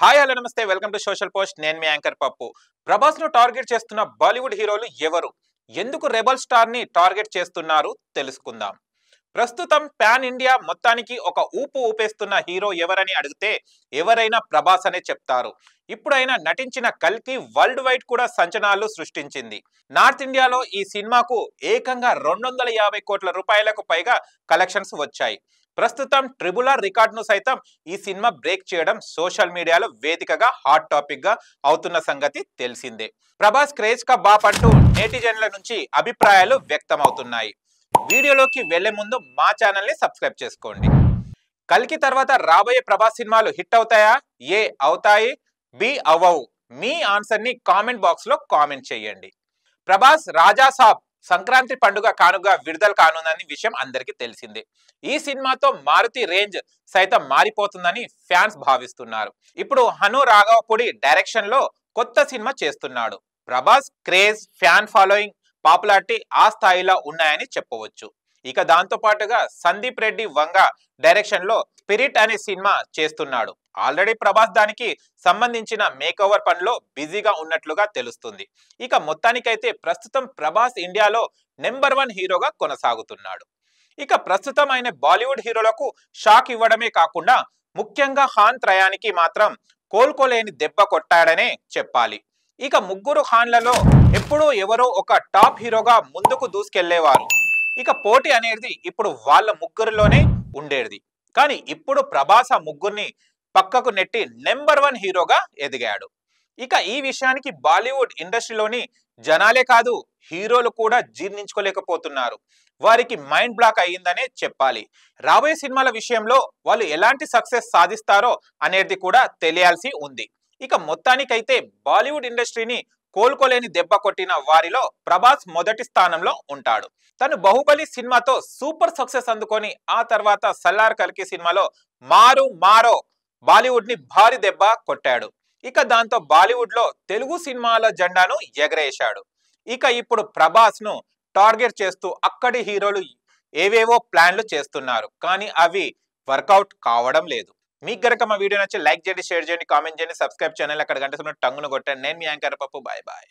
hi hello నమస్తే welcome to social post నేను మీ anchor పప్పు ప్రభాస్ ను టార్గెట్ చేస్తున్న బాలీవుడ్ హీరోలు ఎవరు ఎందుకు రెబల్ స్టార్ ని టార్గెట్ చేస్తున్నారు తెలుసుకుందాం ప్రస్తుతం పాన్ ఇండియా మొత్తానికి ఒక ఊపేస్తున్న హీరో ఎవరని అడిగితే ఎవరైనా ప్రభాస్ అనే చెప్తారు ఇప్పుడు ఆయన నటించిన కల్కి వరల్డ్ వైడ్ కూడా సంచలనాలు సృష్టించింది నార్త్ ఇండియాలో ఈ సినిమాకు ఏకంగా 250 కోట్ల రూపాయలకు పైగా కలెక్షన్స్ వచ్చాయి ప్రస్తుతం ట్రిబుల్ ఆర్ రికార్డును సైతం ఈ సినిమా బ్రేక్ చేయడం సోషల్ మీడియాలో వేదికగా హాట్ టాపిక్ గా అవుతున్న సంగతి తెలిసిందే ప్రభాస్ క్రేజ్ కా బాప్ అంటూ నెటిజన్ల నుంచి అభిప్రాయాలు వ్యక్తమవుతున్నాయి వీడియోలోకి వెళ్లే ముందు మా ఛానల్ ని సబ్స్క్రైబ్ చేసుకోండి కల్కి తర్వాత రాబోయే ప్రభాస్ సినిమాలు హిట్ అవుతాయా ఏ అవుతాయి బి అవ్వవు మీ ఆన్సర్ ని కామెంట్ బాక్స్ లో కామెంట్ చేయండి ప్రభాస్ రాజా సాబ్ సంక్రాంతి పండుగ కానుగా విడుదల కానుందని విషయం అందరికీ తెలిసిందే ఈ సినిమాతో మారుతి రేంజ్ సైతం మారిపోతుందని ఫ్యాన్స్ భావిస్తున్నారు ఇప్పుడు హను రాఘవపూడి డైరెక్షన్ లో కొత్త సినిమా చేస్తున్నాడు Prabhas craze fan following popularity ఆ స్థాయిలో ఉన్నాయని చెప్పవచ్చు ఇక దాంతో పాటుగా సందీప్ రెడ్డి వంగ డైరెక్షన్ లో స్పిరిట్ అనే సినిమా చేస్తున్నాడు ఆల్రెడీ ప్రభాస్ దానికి సంబంధించిన మేక్ ఓవర్ పనిలో బిజీగా ఉన్నట్లుగా తెలుస్తుంది ఇక మొత్తానికైతే ప్రస్తుతం ప్రభాస్ ఇండియాలో నెంబర్ 1 హీరోగా కొనసాగుతున్నాడు ఇక ప్రస్తుతం ఆయన బాలీవుడ్ హీరోలకు షాక్ ఇవ్వడమే కాకుండా ముఖ్యంగా ఖాన్ త్రయానికి మాత్రం కోలుకోలేని దెబ్బ కొట్టాడనే చెప్పాలి ఇక ముగ్గురు ఖాన్లలో ఎప్పుడూ ఎవరో ఒక టాప్ హీరోగా ముందుకు దూసుకెళ్లేవారు ఇక పోటీ అనేది ఇప్పుడు వాళ్ళ ముగ్గురిలోనే ఉండేది కానీ ఇప్పుడు ప్రభాస్ ఆ ముగ్గురిని పక్కకు నెట్టి నెంబర్ 1 హీరోగా ఎదిగాడు ఇక ఈ విషయానికి బాలీవుడ్ ఇండస్ట్రీలోని జనాలే కాదు హీరోలు కూడా జీర్ణించుకోలేకపోతున్నారు వారికి మైండ్ బ్లాక్ అయ్యిందనే చెప్పాలి రాబోయే సినిమాల విషయంలో వాళ్ళు ఎలాంటి సక్సెస్ సాధిస్తారో అనేది కూడా తెలియాల్సి ఉంది ఇక మొత్తానికైతే బాలీవుడ్ ఇండస్ట్రీని కోలుకోలేని దెబ్బ కొట్టిన వారిలో ప్రభాస్ మొదటి స్థానంలో ఉంటాడు తను బాహుబలి సినిమాతో సూపర్ సక్సెస్ అందుకొని ఆ తర్వాత సల్లార్ కల్కి సినిమాలో మారో బాలీవుడ్ ని భారీ దెబ్బ కొట్టాడు ఇక దాంతో బాలీవుడ్ లో తెలుగు సినిమాల జెండాను ఎగరేశాడు ఇక ఇప్పుడు ప్రభాస్ ను టార్గెట్ చేస్తూ అక్కడి హీరోలు ఏవేవో ప్లాన్లు చేస్తున్నారు కానీ అవి వర్కౌట్ కావడం లేదు మీకు గనక మా వీడియో నచ్చి లైక్ చేయండి షేర్ చేయండి కామెంట్ చేయండి సబ్స్క్రైబ్ ఛానల్ అక్కడ గంట టంగును కొట్టండి నేను మీ యాంకర్ పప్పు బాయ్ బాయ్